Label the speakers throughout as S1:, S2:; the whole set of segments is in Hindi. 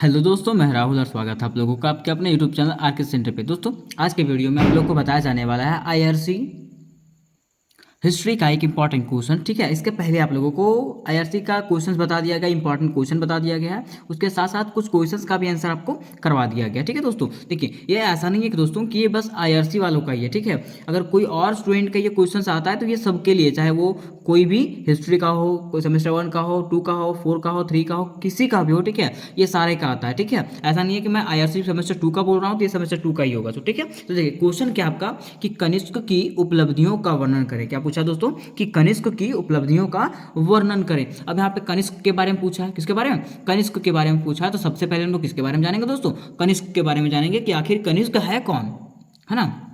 S1: हेलो दोस्तों, मैं राहुल और स्वागत है आप लोगों का आपके अपने यूट्यूब चैनल आरके सेंटर पे। दोस्तों, आज के वीडियो में आप लोग को बताया जाने वाला है आईआरसी हिस्ट्री का एक इंपॉर्टेंट क्वेश्चन। ठीक है, इसके पहले आप लोगों को आईआरसी का क्वेश्चन बता दिया गया, इंपॉर्टेंट क्वेश्चन बता दिया गया है। उसके साथ साथ कुछ क्वेश्चंस का भी आंसर आपको करवा दिया गया। ठीक है दोस्तों, देखिए ये ऐसा नहीं है कि दोस्तों कि ये बस आईआरसी वालों का ही है। ठीक है, अगर कोई और स्टूडेंट का ये क्वेश्चन आता है तो ये सबके लिए, चाहे वो कोई भी हिस्ट्री का हो, कोई सेमेस्टर 1 का हो, 2 का हो, 4 का हो, 3 का हो, किसी का भी हो। ठीक है, ये सारे का आता है। ठीक है, ऐसा नहीं है कि मैं आईआरसी सेमेस्टर 2 का बोल रहा हूँ तो ये सेमेस्टर 2 का ही होगा। तो ठीक है, तो देखिए क्वेश्चन क्या आपका कि कनिष्क की उपलब्धियों का वर्णन करें। क्या पूछा दोस्तों कि कनिष्क की उपलब्धियों का वर्णन करें। अब यहाँ पे कनिष्क के बारे में पूछा है, किसके बारे में? कनिष्क के बारे में पूछा है। तो सबसे पहले हम लोग किसके बारे में जानेंगे दोस्तों? कनिष्क के बारे में जानेंगे कि आखिर कनिष्क है कौन, है ना।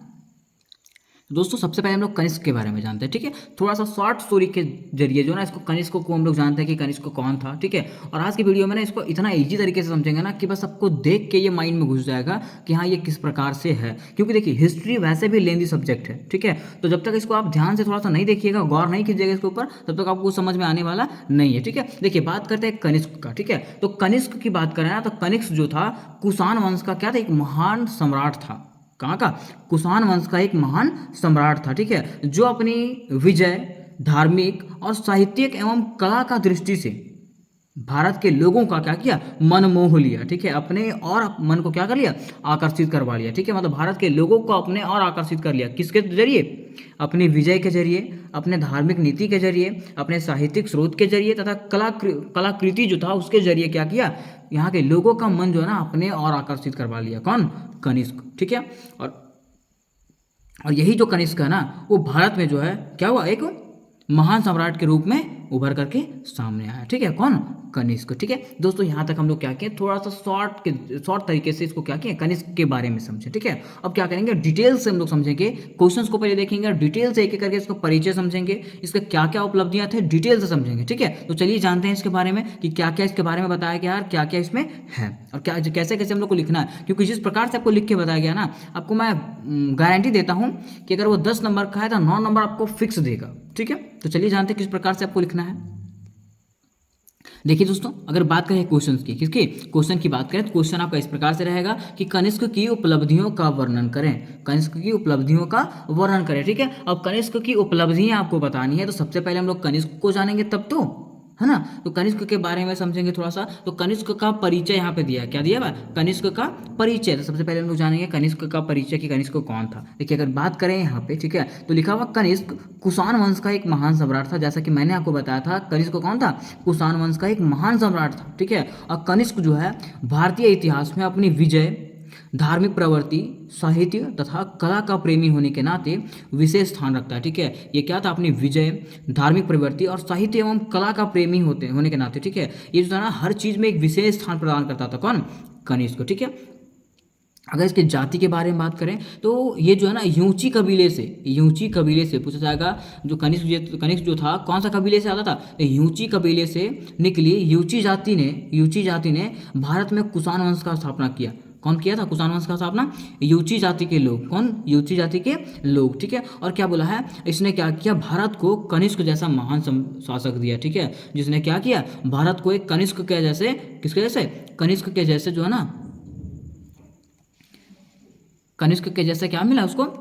S1: दोस्तों, सबसे पहले हम लोग कनिष्क के बारे में जानते हैं। ठीक है, थोड़ा सा शॉर्ट स्टोरी के जरिए जो ना इसको कनिष्क को हम लोग जानते हैं कि कनिष्क कौन था। ठीक है, और आज की वीडियो में ना इसको इतना इजी तरीके से समझेंगे ना कि बस आपको देख के ये माइंड में घुस जाएगा कि हाँ ये किस प्रकार से है। क्योंकि देखिए हिस्ट्री वैसे भी लेंदी सब्जेक्ट है। ठीक है, तो जब तक इसको आप ध्यान से थोड़ा सा नहीं देखिएगा, गौर नहीं कीजिएगा इसके ऊपर, तब तक आपको समझ में आने वाला नहीं है। ठीक है, देखिए बात करते हैं कनिष्क का। ठीक है, तो कनिष्क की बात करें ना तो कनिष्क जो था कुषाण वंश का क्या था, एक महान सम्राट था। कहाँ का? कुषाण वंश का एक महान सम्राट था। ठीक है, जो अपनी विजय, धार्मिक और साहित्यिक एवं कला का दृष्टि से भारत के लोगों का क्या किया, मन मोह लिया। ठीक है, अपने और मन को क्या कर लिया, आकर्षित करवा लिया। ठीक है, मतलब भारत के लोगों को अपने और आकर्षित कर लिया। किसके जरिए? अपनी विजय के जरिए, अपने धार्मिक नीति के जरिए, अपने साहित्यिक स्रोत के जरिए तथा कलाकृति जो था उसके जरिए क्या किया, यहाँ के लोगों का मन जो है ना अपने और आकर्षित करवा लिया। कौन? कनिष्क। ठीक है, और यही जो कनिष्क है ना वो भारत में जो है क्या हुआ, एक महान सम्राट के रूप में उभर करके सामने आया। ठीक है, कौन? कनिष्क। ठीक है दोस्तों, यहाँ तक हम लोग क्या किए, थोड़ा सा शॉर्ट तरीके से इसको क्या किए, कनिष्क के बारे में समझे। ठीक है, अब क्या करेंगे, डिटेल से हम लोग समझेंगे, क्वेश्चंस को पहले देखेंगे और डिटेल से एक एक करके इसको परिचय समझेंगे, इसके क्या क्या उपलब्धियां थे डिटेल से समझेंगे। ठीक है, तो चलिए जानते हैं इसके बारे में कि क्या क्या इसके बारे में बताया गया और क्या क्या इसमें है और क्या कैसे कैसे हम लोग को लिखना है। क्योंकि जिस प्रकार से आपको लिख के बताया गया ना, आपको मैं गारंटी देता हूँ कि अगर वो 10 नंबर का है तो 9 नंबर आपको फिक्स देगा। ठीक है, तो चलिए जानते हैं किस प्रकार से आपको लिखना है। देखिए दोस्तों, अगर बात करें क्वेश्चन की, किसकी क्वेश्चन की बात करें तो क्वेश्चन आपका इस प्रकार से रहेगा कि कनिष्क की उपलब्धियों का वर्णन करें। कनिष्क की उपलब्धियों का वर्णन करें। ठीक है, अब कनिष्क की उपलब्धियां आपको बतानी है तो सबसे पहले हम लोग कनिष्क को जानेंगे तब तो, है ना। तो कनिष्क के बारे में समझेंगे थोड़ा सा। तो कनिष्क का परिचय यहाँ पे दिया है, क्या दिया हुआ? कनिष्क का परिचय। तो सबसे पहले हम लोग जानेंगे कनिष्क का परिचय कि कनिष्क कौन था। देखिए अगर बात करें यहाँ पे, ठीक है, तो लिखा हुआ कनिष्क कुषाण वंश का एक महान सम्राट था। जैसा कि मैंने आपको बताया था, कनिष्क कौन था? कुषाण वंश का एक महान सम्राट था। ठीक है, और कनिष्क जो है भारतीय इतिहास में अपनी विजय, धार्मिक प्रवृत्ति, साहित्य तथा कला का प्रेमी होने के नाते विशेष स्थान रखता है। ठीक है, ये क्या था? अपनी विजय, धार्मिक प्रवृत्ति और साहित्य एवं कला का प्रेमी होने के नाते, ठीक है, ये जो था ना हर चीज में एक विशेष स्थान प्रदान करता था। कौन? कनिष्क। ठीक है, अगर इसके जाति के बारे में बात करें तो ये जो है ना यूची कबीले से पूछा जाएगा। जो कनिष्क जो था कौन सा कबीले से आता था? यूची कबीले से निकली यूची जाति ने भारत में कुषाण वंश का स्थापना किया। कौन किया था कुषाण वंश का स्थापना? यूची जाति के लोग। कौन? यूची जाति के लोग। ठीक है, और क्या बोला है, इसने क्या किया, भारत को कनिष्क जैसा महान शासक दिया। ठीक है, जिसने क्या किया, भारत को एक कनिष्क के जैसे, किसके जैसे? कनिष्क के जैसे जो है ना, कनिष्क के जैसे क्या मिला उसको,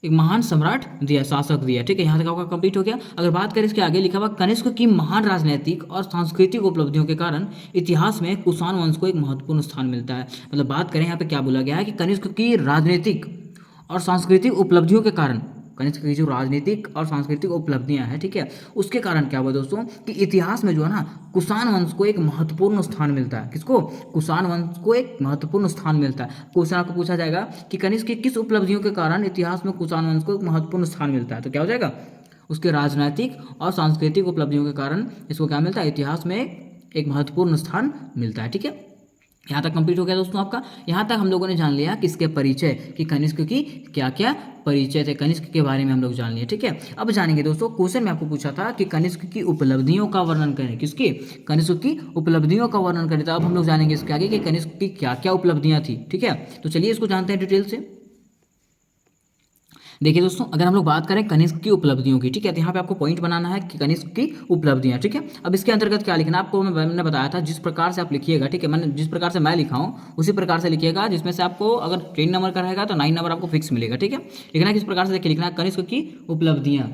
S1: एक महान सम्राट दिया, शासक दिया। ठीक है, यहाँ तक आपका कंप्लीट हो गया। अगर बात करें इसके आगे लिखा हुआ कनिष्क की महान राजनीतिक और सांस्कृतिक उपलब्धियों के कारण इतिहास में कुषाण वंश को एक महत्वपूर्ण स्थान मिलता है। मतलब बात करें यहाँ पे क्या बोला गया है कि कनिष्क की राजनीतिक और सांस्कृतिक उपलब्धियों के कारण, कनिष्क की जो राजनीतिक और सांस्कृतिक उपलब्धियां हैं, ठीक है, उसके कारण क्या हुआ दोस्तों कि इतिहास में जो है ना कुषाण वंश को एक महत्वपूर्ण स्थान मिलता है। किसको? कुषाण वंश को एक महत्वपूर्ण स्थान मिलता है। क्वेश्चन आपको पूछा जाएगा कि कनिष्क की किस उपलब्धियों के कारण इतिहास में कुषाण वंश को एक महत्वपूर्ण स्थान मिलता है, तो क्या हो जाएगा? उसके राजनीतिक और सांस्कृतिक उपलब्धियों के कारण इसको क्या मिलता है? इतिहास में एक महत्वपूर्ण स्थान मिलता है। ठीक है, यहाँ तक कंप्लीट हो गया दोस्तों आपका। यहाँ तक हम लोगों ने जान लिया किसके परिचय, कि कनिष्क की क्या क्या परिचय थे, कनिष्क के बारे में हम लोग जान लिए। ठीक है, अब जानेंगे दोस्तों, क्वेश्चन में आपको पूछा था कि कनिष्क की उपलब्धियों का वर्णन करें। किसकी? कनिष्क की उपलब्धियों का वर्णन करें। तो अब हम लोग जानेंगे इसके आगे कि कनिष्क की क्या क्या उपलब्धियां थी। ठीक है, तो चलिए इसको जानते हैं डिटेल से। देखिए दोस्तों, अगर हम लोग बात करें कनिष्क की उपलब्धियों की, ठीक है, तो यहाँ पे आपको पॉइंट बनाना है कि कनिष्क की उपलब्धियाँ, ठीक है। अब इसके अंतर्गत क्या लिखना है आपको मैंने बताया था, जिस प्रकार से आप लिखिएगा, ठीक है, मैंने जिस प्रकार से मैं लिखा हूँ उसी प्रकार से लिखिएगा, जिसमें से आपको अगर 10 नंबर का रहेगा तो 9 नंबर आपको फिक्स मिलेगा, ठीक है। लिखना है किस प्रकार से, देखिए लिखना है कनिष्क की उपलब्धियाँ।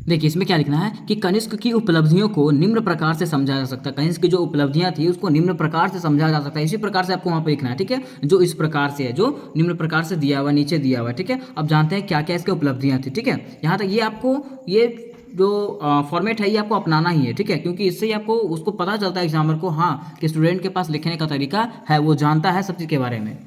S1: देखिए इसमें क्या लिखना है कि कनिष्क की उपलब्धियों को निम्न प्रकार से समझा जा सकता है। कनिष्क की जो उपलब्धियां थी उसको निम्न प्रकार से समझा जा सकता है, इसी प्रकार से आपको वहां पे लिखना है, ठीक है, जो इस प्रकार से है, जो निम्न प्रकार से दिया हुआ, नीचे दिया हुआ है, ठीक है। अब जानते हैं क्या क्या इसकी उपलब्धियां थी, ठीक है। यहाँ तक ये आपको ये जो फॉर्मेट है ये आपको अपनाना ही है, ठीक है, क्योंकि इससे ही आपको उसको पता चलता है एग्जामर को, हाँ, कि स्टूडेंट के पास लिखने का तरीका है, वो जानता है सब चीज़ के बारे में।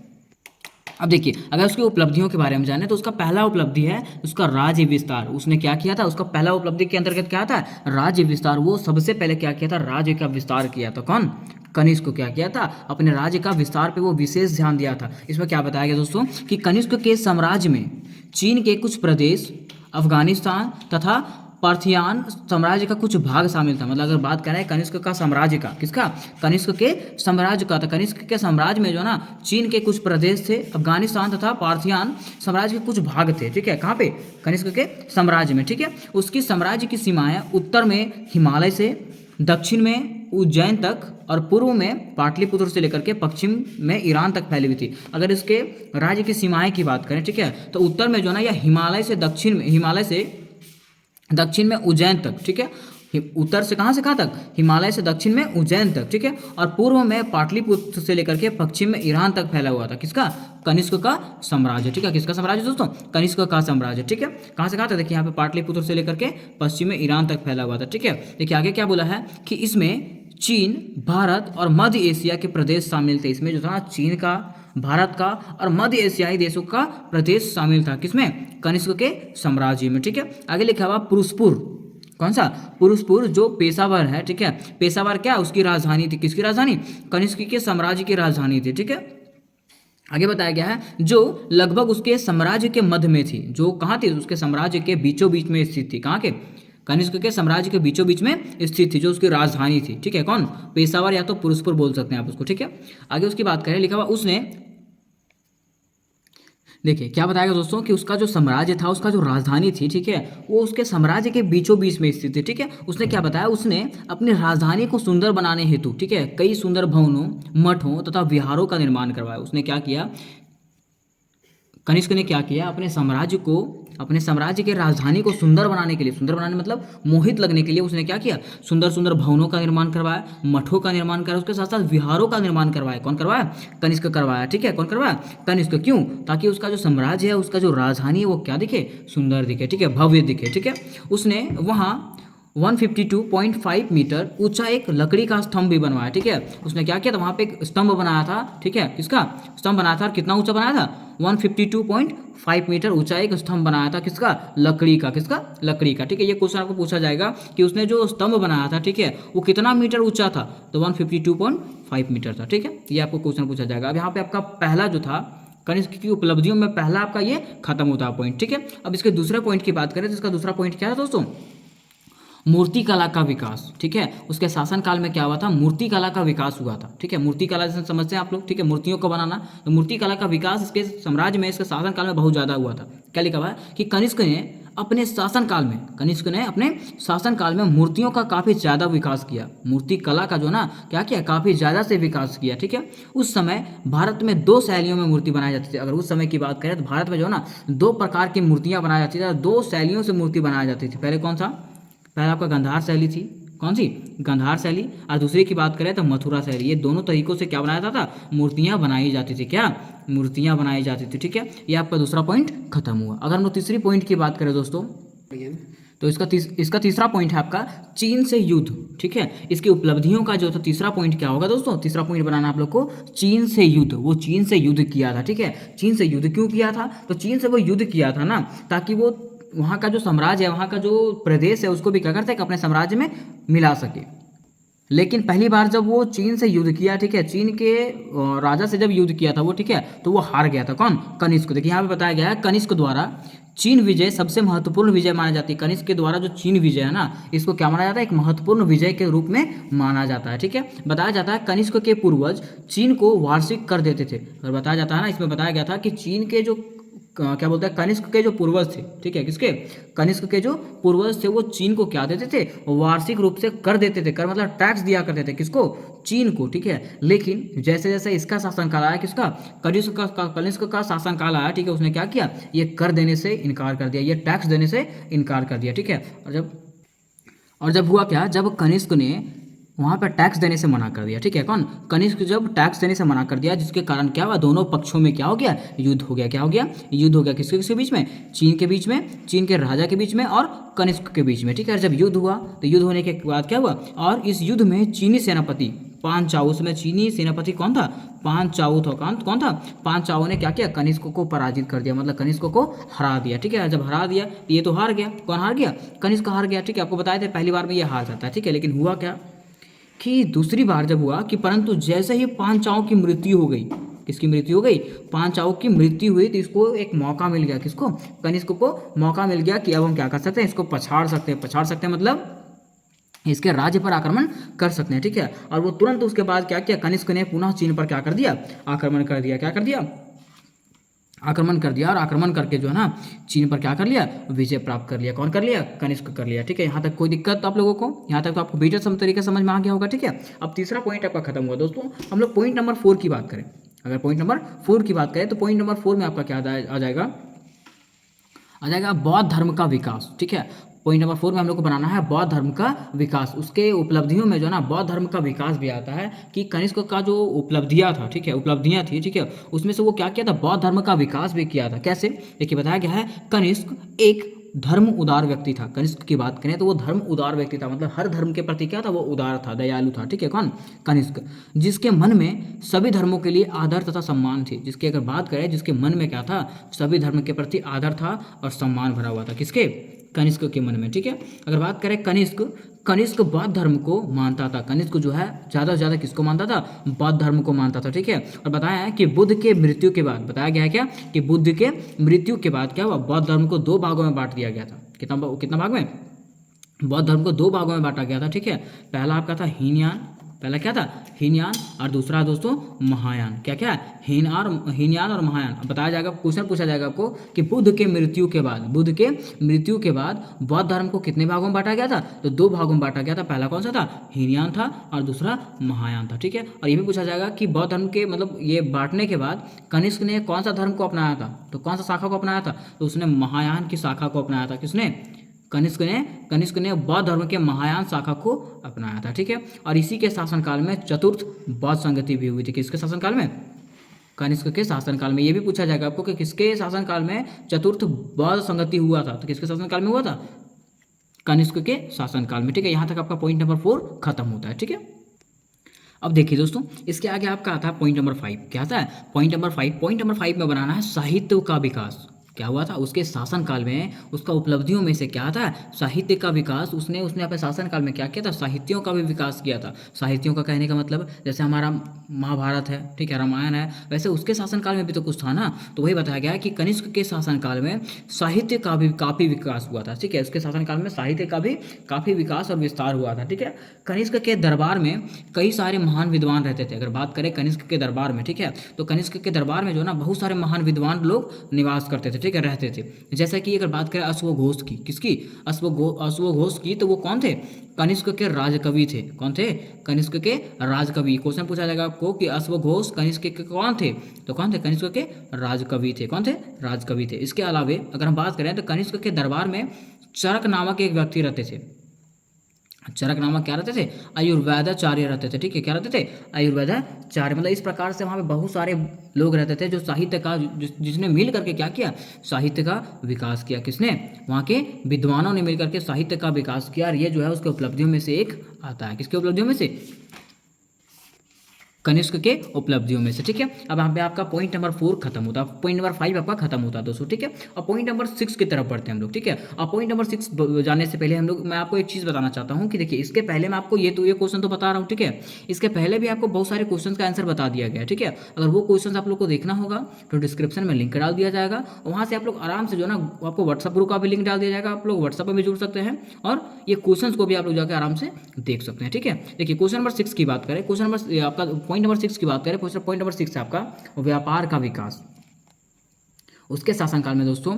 S1: अब देखिए, अगर उसकी उपलब्धियों के बारे में जाने तो उसका पहला उपलब्धि है उसका राज्य विस्तार। उसने क्या किया था, उसका पहला उपलब्धि के अंतर्गत क्या था, राज्य विस्तार। वो सबसे पहले क्या किया था, राज्य का विस्तार किया था। कौन, कनिष्क को क्या किया था, अपने राज्य का विस्तार पे वो विशेष ध्यान दिया था। इसमें क्या बताया गया दोस्तों कि कनिष्क के साम्राज्य में चीन के कुछ प्रदेश, अफगानिस्तान तथा पार्थियान साम्राज्य का कुछ भाग शामिल था। मतलब अगर बात करें कनिष्क का साम्राज्य का, किसका, कनिष्क के साम्राज्य का, तो कनिष्क के साम्राज्य में जो ना चीन के कुछ प्रदेश थे, अफगानिस्तान तथा पार्थियान साम्राज्य के कुछ भाग थे, ठीक है, कहाँ पे, कनिष्क के साम्राज्य में, ठीक है। उसकी साम्राज्य की सीमाएं उत्तर में हिमालय से, दक्षिण में उज्जैन तक और पूर्व में पाटलिपुत्र से लेकर के पश्चिम में ईरान तक फैली हुई थी। अगर इसके राज्य की सीमाएं की बात करें, ठीक है, तो उत्तर में जो ना यह हिमालय से दक्षिण में, हिमालय से दक्षिण में उज्जैन तक, ठीक है, उत्तर से कहाँ से कहाँ तक, हिमालय से दक्षिण में उज्जैन तक, ठीक है, और पूर्व में पाटलिपुत्र से लेकर के पश्चिम में ईरान तक फैला हुआ था। किसका, कनिष्क का साम्राज्य, ठीक है। किसका साम्राज्य दोस्तों, कनिष्क का साम्राज्य, ठीक है। कहाँ से कहाँ तक, देखिए यहाँ पे पाटलिपुत्र से लेकर के पश्चिम में ईरान तक फैला हुआ था, ठीक है। देखिए आगे क्या बोला है कि इसमें चीन, भारत और मध्य एशिया के प्रदेश शामिल थे। इसमें जो था चीन का, भारत का और मध्य एशियाई देशों का प्रदेश शामिल था, किसमें, कनिष्क के साम्राज्य में, ठीक है। आगे लिखा हुआ पुरुषपुर, कौन सा, पुरुषपुर, जो पेशावर है, ठीक है। पेशावर क्या, उसकी राजधानी थी, किसकी राजधानी, कनिष्क के साम्राज्य की राजधानी थी, ठीक है। आगे बताया गया है जो लगभग उसके साम्राज्य के मध्य में थी, जो कहाँ थी, उसके साम्राज्य के बीचों बीच में स्थित थी। कहाँ के, कनिष्क के साम्राज्य के बीचों बीच में स्थित थी, जो उसकी राजधानी थी, ठीक है। कौन, पेशावर या तो पुरुषपुर बोल सकते हैं आप उसको, ठीक है। आगे उसकी बात करें, लिखा हुआ उसने, देखिए क्या बताएगा दोस्तों कि उसका जो साम्राज्य था, उसका जो राजधानी थी, ठीक है, वो उसके साम्राज्य के बीचों बीच में स्थित थी, ठीक है। उसने क्या बताया, उसने अपनी राजधानी को सुंदर बनाने हेतु, ठीक है, कई सुंदर भवनों, मठों तथा विहारों का निर्माण करवाया। उसने क्या किया, कनिष्क ने क्या किया, अपने साम्राज्य को, अपने साम्राज्य के राजधानी को सुंदर बनाने के लिए, सुंदर बनाने मतलब मोहित लगने के लिए, उसने क्या किया, सुंदर सुंदर भवनों का निर्माण करवाया, मठों का निर्माण कराया, उसके साथ साथ विहारों का निर्माण करवाया। कौन करवाया, कनिष्क करवाया, ठीक है। कौन करवाया, कनिष्क। क्यों, ताकि उसका जो साम्राज्य है, उसका जो राजधानी है वो क्या दिखे, सुंदर दिखे, ठीक है, भव्य दिखे, ठीक है। उसने वहाँ 152.5 मीटर ऊंचा एक लकड़ी का स्तंभ भी बनवाया, ठीक है। उसने क्या किया था, वहाँ पे एक स्तंभ बनाया था, ठीक है, किसका स्तंभ बनाया था, और कितना ऊंचा बनाया था, 152.5 मीटर ऊंचा एक स्तंभ बनाया था, किसका, लकड़ी का, किसका, लकड़ी का, ठीक है। ये क्वेश्चन आपको पूछा जाएगा कि उसने जो स्तंभ बनाया था, ठीक है, वो कितना मीटर ऊंचा था, तो 152.5 मीटर था, ठीक है। ये आपको क्वेश्चन पूछा जाएगा। अब यहाँ पे आपका पहला जो था कनिष्क की उपलब्धियों में पहला आपका ये खत्म होता है पॉइंट, ठीक है। अब इसके दूसरे पॉइंट की बात करें तो इसका दूसरा पॉइंट क्या है दोस्तों, मूर्ति कला का विकास, ठीक है। उसके शासनकाल में क्या हुआ था, मूर्ति कला का विकास हुआ था, ठीक है। मूर्ति कला जैसे समझते हैं आप लोग, ठीक है, मूर्तियों को बनाना, तो मूर्ति कला का विकास इसके साम्राज्य में, इसके शासनकाल में बहुत ज़्यादा हुआ था। क्या लिखा हुआ है कि कनिष्क ने अपने शासनकाल में, कनिष्क ने अपने शासनकाल में मूर्तियों का काफ़ी ज़्यादा विकास किया। मूर्ति कला का जो ना क्या किया, काफ़ी ज़्यादा से विकास किया, ठीक है। उस समय भारत में 2 शैलियों में मूर्ति बनाई जाती थी। अगर उस समय की बात करें तो भारत में जो ना 2 प्रकार की मूर्तियाँ बनाई जाती थी, 2 शैलियों से मूर्ति बनाई जाती थी। पहले कौन सा, पहला आपका गंधार शैली थी, कौन सी, गंधार शैली, और दूसरी की बात करें तो मथुरा शैली। ये दोनों तरीकों से क्या बनाया जाता था, मूर्तियाँ बनाई जाती थी, क्या, मूर्तियाँ बनाई जाती थी, ठीक है। ये आपका दूसरा पॉइंट खत्म हुआ। अगर हम लोग तीसरी पॉइंट की बात करें दोस्तों, तो इसका तीसरा पॉइंट है आपका चीन से युद्ध, ठीक है। इसकी उपलब्धियों का जो था तीसरा पॉइंट क्या होगा दोस्तों, तीसरा पॉइंट बनाना आप लोग को, चीन से युद्ध। वो चीन से युद्ध किया था, ठीक है। चीन से युद्ध क्यों किया था, तो चीन से वो युद्ध किया था ना, ताकि वो वहाँ का जो साम्राज्य है, वहाँ का जो प्रदेश है, उसको भी क्या करते हैं, अपने साम्राज्य में मिला सके। लेकिन पहली बार जब वो चीन से युद्ध किया, ठीक है, चीन के राजा से जब युद्ध किया था वो, ठीक है, तो वो हार गया था। कौन, कनिष्क। देखिए यहाँ पे बताया गया है कनिष्क द्वारा चीन विजय सबसे महत्वपूर्ण विजय माना जाती है। कनिष्क के द्वारा जो चीन विजय है ना, इसको क्या माना जाता है, एक महत्वपूर्ण विजय के रूप में माना जाता है, ठीक है। बताया जाता है कनिष्क के पूर्वज चीन को वार्षिक कर देते थे, और बताया जाता है ना, इसमें बताया गया था कि चीन के जो क्या बोलते हैं, कनिष्क के जो पूर्वज थे, ठीक है, किसके, कनिष्क के जो पूर्वज थे वो चीन को क्या देते थे, वार्षिक रूप से कर देते थे, कर मतलब टैक्स दिया करते थे, किसको, चीन को, ठीक है। लेकिन जैसे जैसे इसका शासनकाल आया, किसका, कनिष्क का शासनकाल आया, ठीक है, उसने क्या किया, ये कर देने से इनकार कर दिया, ये टैक्स देने से इनकार कर दिया, ठीक है। और जब हुआ क्या, जब कनिष्क ने वहाँ पर टैक्स देने से मना कर दिया, ठीक है, कौन, कनिष्क जब टैक्स देने से मना कर दिया, जिसके कारण क्या हुआ, दोनों पक्षों में क्या हो गया, युद्ध हो गया, क्या हो गया, युद्ध हो गया, किसके किसके बीच में, चीन के बीच में, चीन के राजा के बीच में और कनिष्क के बीच में, ठीक है। जब युद्ध हुआ तो युद्ध होने के बाद क्या हुआ, और इस युद्ध में चीनी सेनापति पांचाऊ, उसमें चीनी सेनापति कौन था, पांचाऊ था, कौन था, पांचाऊ ने क्या किया, कनिष्क को पराजित कर दिया, मतलब कनिष्क को हरा दिया, ठीक है। जब हरा दिया ये तो हार गया, कौन हार गया, कनिष्क हार गया, ठीक है। आपको बताया था पहली बार में ये हार जाता है, ठीक है। लेकिन हुआ क्या कि दूसरी बार जब हुआ कि परंतु जैसे ही पांचाओं की मृत्यु हो गई, किसकी मृत्यु हो गई, पांचाओं की मृत्यु हुई, तो इसको एक मौका मिल गया, किसको, कनिष्क को मौका मिल गया कि अब हम क्या कर सकते हैं, इसको पछाड़ सकते हैं मतलब इसके राज्य पर आक्रमण कर सकते हैं, ठीक है। और वो तुरंत उसके बाद क्या किया, कनिष्क ने पुनः चीन पर क्या कर दिया, आक्रमण कर दिया, क्या कर दिया, आक्रमण कर दिया। और आक्रमण करके जो है ना चीन पर क्या कर लिया, विजय प्राप्त कर लिया, कौन कर लिया, कनिष्क कर लिया, ठीक है। यहाँ तक कोई दिक्कत आप लोगों को, यहाँ तक तो आपको बेटर सम तरीके समझ में आ गया होगा, ठीक है। अब तीसरा पॉइंट आपका खत्म हुआ दोस्तों। हम लोग पॉइंट नंबर 4 की बात करें, अगर पॉइंट नंबर 4 की बात करें तो पॉइंट नंबर 4 में आपका क्या आ जाएगा बौद्ध धर्म का विकास, ठीक है। पॉइंट नंबर 4 में हम लोग को बनाना है बौद्ध धर्म का विकास। उसके उपलब्धियों में जो है ना बौद्ध धर्म का विकास भी आता है कि कनिष्क का जो उपलब्धियां था, ठीक है, उपलब्धियां थी, ठीक है, उसमें से वो क्या किया था, बौद्ध धर्म का विकास भी किया था। कैसे, देखिए बताया गया है, कनिष्क एक धर्म उदार व्यक्ति था। कनिष्क की बात करें तो वो धर्म उदार व्यक्ति था, मतलब हर धर्म के प्रति क्या था, वो उदार था, दयालु था, ठीक है, कौन, कनिष्क। जिसके मन में सभी धर्मों के लिए आदर तथा सम्मान थी। जिसकी अगर बात करें, जिसके मन में क्या था, सभी धर्म के प्रति आदर था और सम्मान भरा हुआ था, किसके, कनिष्क के मन में, ठीक है। अगर बात करें कनिष्क बौद्ध धर्म को मानता था। कनिष्क जो है ज़्यादा से ज़्यादा किसको मानता था, बौद्ध धर्म को मानता था, ठीक है। और बताया है कि बुद्ध के मृत्यु के बाद, बताया गया है क्या कि बुद्ध के मृत्यु के बाद क्या हुआ, बौद्ध धर्म को 2 भागों में बांट दिया गया था। कितना भाग में, बौद्ध धर्म को 2 भागों में बांटा गया था, ठीक है। पहला आपका था हीनयान, पहला क्या था, हीनयान, और दूसरा दोस्तों महायान। क्या क्या, हीनयान और महायान। बताया जाएगा, क्वेश्चन पूछा जाएगा आपको कि बुद्ध के मृत्यु के बाद बौद्ध धर्म को कितने भागों में बांटा गया था, तो 2 भागों में बांटा गया था। पहला कौन सा था, हीनयान था, और दूसरा महायान था, ठीक है। और ये भी पूछा जाएगा कि बौद्ध धर्म के मतलब ये बांटने के बाद कनिष्क ने कौन सा धर्म को अपनाया था, तो कौन सा शाखा को अपनाया था, तो उसने महायान की शाखा को अपनाया था। किसने, कनिष्क ने बौद्ध धर्म के महायान शाखा को अपनाया था, ठीक है। और इसी के शासनकाल में चतुर्थ बौद्ध संगति भी हुई थी। किसके शासनकाल में, कनिष्क के शासनकाल में। ये भी पूछा जाएगा आपको कि किसके शासनकाल में चतुर्थ बौद्ध संगति हुआ था, तो किसके शासनकाल में हुआ था, कनिष्क के शासनकाल में, ठीक है। यहाँ तक आपका पॉइंट नंबर 4 खत्म होता है, ठीक है। अब देखिए दोस्तों, इसके आगे आपका आता है पॉइंट नंबर 5। क्या आता है, पॉइंट नंबर 5 में बनाना है साहित्य का विकास। क्या हुआ था उसके शासनकाल में, उसका उपलब्धियों में से क्या था, साहित्य का विकास। उसने अपने शासनकाल में क्या किया था, साहित्यों का भी विकास किया था। साहित्यों का कहने का मतलब जैसे हमारा महाभारत है, ठीक है, रामायण है, वैसे उसके शासनकाल में भी तो कुछ था ना। तो वही बताया गया है कि कनिष्क के शासनकाल में साहित्य का भी काफ़ी विकास हुआ था, ठीक है। उसके शासनकाल में साहित्य का भी काफ़ी विकास और विस्तार हुआ था, ठीक है। कनिष्क के दरबार में कई सारे महान विद्वान रहते थे। अगर बात करें कनिष्क के दरबार में, ठीक है, तो कनिष्क के दरबार में जो ना बहुत सारे महान विद्वान लोग निवास करते थे, ठीक है, रहते थे। जैसे कि अगर बात करें अश्वघोष की, किसकी, अश्वघोष की, तो वो कौन थे, कनिष्क के राजकवि थे। कौन थे, कनिष्क के राजकवि। क्वेश्चन पूछा जाएगा आपको कि अश्वघोष कनिष्क के कौन थे, तो कौन थे, कनिष्क के राजकवि थे। कौन थे, राजकवि थे। इसके अलावे अगर हम बात करें तो कनिष्क के दरबार में चरक नामक एक व्यक्ति रहते थे। चरक नामक क्या रहते थे, आयुर्वेदाचार्य रहते थे, ठीक है। क्या रहते थे, आयुर्वेदाचार्य। मतलब इस प्रकार से वहाँ पे बहुत सारे लोग रहते थे जो साहित्य का जिसने मिल करके क्या किया, साहित्य का विकास किया। किसने, वहाँ के विद्वानों ने मिल करके साहित्य का विकास किया। और ये जो है उसके उपलब्धियों में से एक आता है। किसके उपलब्धियों में से, कनिष्क के उपलब्धियों में से, ठीक है। अब यहाँ पे आपका पॉइंट नंबर 4 खत्म होता है, पॉइंट नंबर 5 आपका खत्म होता है दोस्तों, ठीक है। और पॉइंट नंबर 6 की तरफ बढ़ते हैं हम लोग, ठीक है। और पॉइंट नंबर 6 जाने से पहले मैं आपको एक चीज़ बताना चाहता हूँ कि देखिए, इसके पहले मैं आपको ये क्वेश्चन तो बता रहा हूँ, ठीक है। इसके पहले भी आपको बहुत सारे क्वेश्चन का आंसर बता दिया गया, ठीक है। अगर वो क्वेश्चन आप लोग को देखना होगा तो डिस्क्रिप्शन में लिंक डाल दिया जाएगा, वहाँ से आप लोग आराम से जो ना आपको व्हाट्सअप ग्रुप का भी लिंक डाल दिया जाएगा, आप लोग व्हाट्सअप पर भी जुड़ सकते हैं और ये क्वेश्चन को भी आप लोग जाकर आराम से देख सकते हैं, ठीक है। देखिए क्वेश्चन नंबर 6 की बात करें, क्वेश्चन नंबर आपका पॉइंट नंबर 6 की बात करें, पॉइंट नंबर 6 है आपका व्यापार का विकास। उसके शासनकाल में दोस्तों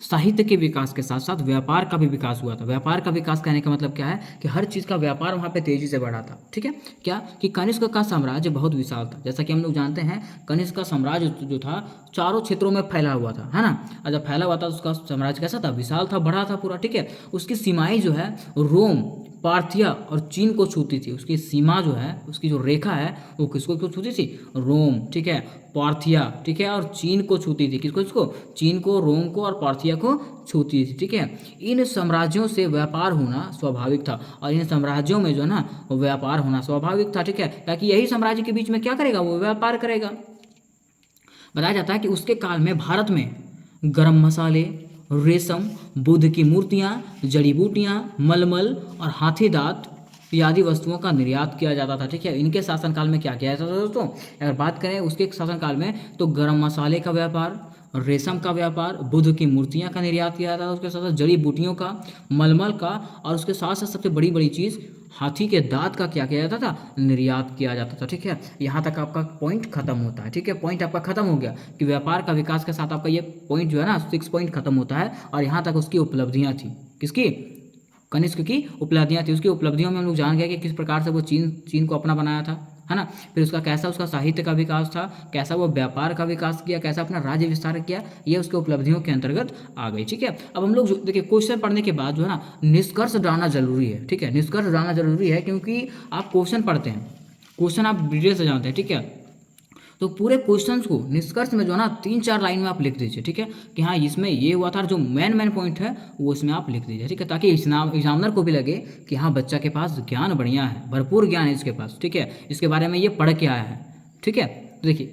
S1: साहित्य के विकास के साथ साथ व्यापार का भी विकास हुआ था। व्यापार का विकास कहने का मतलब क्या है कि हर चीज़ का व्यापार वहाँ पे तेजी से बढ़ा था। ठीक है, क्या कि कनिष्क का साम्राज्य बहुत विशाल था। जैसा कि हम लोग जानते हैं कनिष्क का साम्राज्य जो था चारों क्षेत्रों में फैला हुआ था, है ना। और जब फैला हुआ था उसका साम्राज्य कैसा था, विशाल था, बड़ा था पूरा। ठीक है, उसकी सीमाएं जो है रोम, पार्थिया और चीन को छूती थी। उसकी सीमा जो है, उसकी जो रेखा है वो किसको क्यों छूती थी, रोम, ठीक है, पार्थिया, ठीक है, और चीन को छूती थी। किसको, इसको, चीन को, रोम को और पार्थिया को छूती थी। ठीक है, इन साम्राज्यों से व्यापार होना स्वाभाविक था और इन साम्राज्यों में जो है ना व्यापार होना स्वाभाविक था। ठीक है, ताकि यही साम्राज्य के बीच में क्या करेगा, वो व्यापार करेगा। बताया जाता है कि उसके काल में भारत में गरम मसाले, रेशम, बुद्ध की मूर्तियाँ, जड़ी बूटियाँ, मलमल और हाथी दांत आदि वस्तुओं का निर्यात किया जाता था। ठीक है, इनके शासनकाल में क्या किया जाता था दोस्तों, अगर बात करें उसके शासनकाल में तो गरम मसाले का व्यापार, रेशम का व्यापार, बुद्ध की मूर्तियाँ का निर्यात किया जाता था, उसके साथ साथ जड़ी बूटियों का, मलमल का और उसके साथ साथ सबसे बड़ी बड़ी चीज़ हाथी के दांत का क्या किया जाता था, निर्यात किया जाता था। ठीक है, यहाँ तक आपका पॉइंट खत्म होता है। ठीक है, पॉइंट आपका खत्म हो गया कि व्यापार का विकास के साथ आपका ये पॉइंट जो है ना 6 पॉइंट खत्म होता है। और यहाँ तक उसकी उपलब्धियाँ थी, किसकी, कनिष्क की उपलब्धियाँ थी। उसकी उपलब्धियों में हम लोग जान गए कि किस प्रकार से वो चीन को अपना बनाया था, है ना। फिर उसका कैसा उसका साहित्य का विकास था, कैसा वो व्यापार का विकास किया, कैसा अपना राज्य विस्तार किया, ये उसके उपलब्धियों के अंतर्गत आ गई। ठीक है, अब हम लोग देखिए क्वेश्चन पढ़ने के बाद जो है ना निष्कर्ष डालना जरूरी है। ठीक है, निष्कर्ष डालना जरूरी है क्योंकि आप क्वेश्चन पढ़ते हैं, क्वेश्चन आप डिटेल से जानते हैं। ठीक है, तो पूरे क्वेश्चंस को निष्कर्ष में जो है ना 3-4 लाइन में आप लिख दीजिए। ठीक है, कि हाँ इसमें ये हुआ था, जो मेन पॉइंट है वो इसमें आप लिख दीजिए। ठीक है, ताकि एग्जामिनर को भी लगे कि हाँ बच्चा के पास ज्ञान बढ़िया है, भरपूर ज्ञान है इसके पास। ठीक है, इसके बारे में ये पढ़ के आया है। ठीक है, तो देखिए,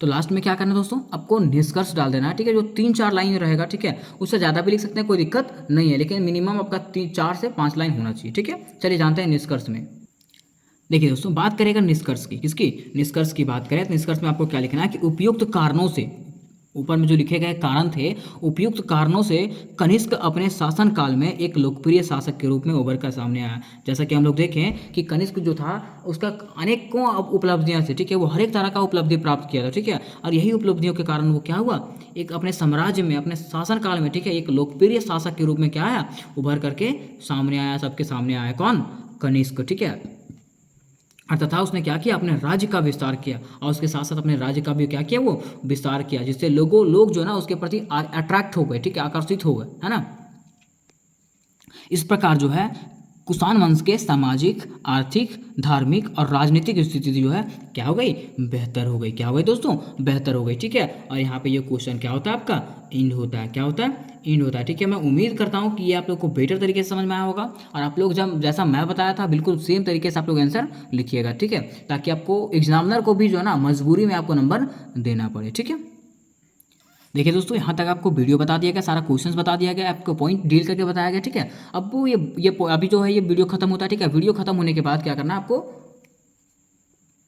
S1: तो लास्ट में क्या करना है दोस्तों, आपको निष्कर्ष डाल देना है। ठीक है, जो 3-4 लाइन रहेगा, ठीक है, उससे ज़्यादा भी लिख सकते हैं, कोई दिक्कत नहीं है, लेकिन मिनिमम आपका 4 से 5 लाइन होना चाहिए। ठीक है, चलिए जानते हैं निष्कर्ष में। देखिए दोस्तों, बात करेगा निष्कर्ष की, किसकी, निष्कर्ष की बात करें तो निष्कर्ष में आपको क्या लिखना है कि उपयुक्त कारणों से, ऊपर में जो लिखे गए कारण थे, उपयुक्त कारणों से कनिष्क अपने शासन काल में एक लोकप्रिय शासक के रूप में उभर कर सामने आया। जैसा कि हम लोग देखें कि कनिष्क जो था उसका अनेकों उपलब्धियां थी। ठीक है, वो हर एक तरह का उपलब्धि प्राप्त किया था। ठीक है, और यही उपलब्धियों के कारण वो क्या हुआ, एक अपने साम्राज्य में, अपने शासन काल में, ठीक है, एक लोकप्रिय शासक के रूप में क्या आया, उभर करके सामने आया, सबके सामने आया। कौन, कनिष्क। ठीक है, और तथा उसने क्या किया, अपने राज्य का विस्तार किया और उसके साथ साथ अपने राज्य का भी क्या किया, वो विस्तार किया, जिससे लोग जो है ना उसके प्रति अट्रैक्ट हो गए। ठीक है, आकर्षित हो गए, है ना। इस प्रकार जो है कुषाण वंश के सामाजिक, आर्थिक, धार्मिक और राजनीतिक स्थिति जो है क्या हो गई, बेहतर हो गई। क्या हो गई दोस्तों, बेहतर हो गई। ठीक है, और यहाँ पे ये क्वेश्चन क्या होता है आपका, इंड होता है। क्या होता है, इंड होता है। ठीक है, मैं उम्मीद करता हूँ कि ये आप लोग को बेटर तरीके से समझ में आया होगा और आप लोग जब जैसा मैं बताया था बिल्कुल सेम तरीके से आप लोग आंसर लिखिएगा। ठीक है, ताकि आपको एग्जामिनर को भी जो है ना मजबूरी में आपको नंबर देना पड़े। ठीक है, देखिए दोस्तों, यहाँ तक आपको वीडियो बता दिया गया, सारा क्वेश्चंस बता दिया गया, आपको पॉइंट डील करके बताया गया। ठीक है, अब वो ये अभी जो है ये वीडियो खत्म होता है। ठीक है, वीडियो खत्म होने के बाद क्या करना है आपको,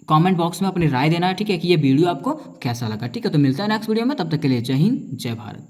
S1: कमेंट बॉक्स में अपनी राय देना है। ठीक है, कि ये वीडियो आपको कैसा लगा। ठीक है, तो मिलता है नेक्स्ट वीडियो में, तब तक के लिए जय हिंद, जय भारत।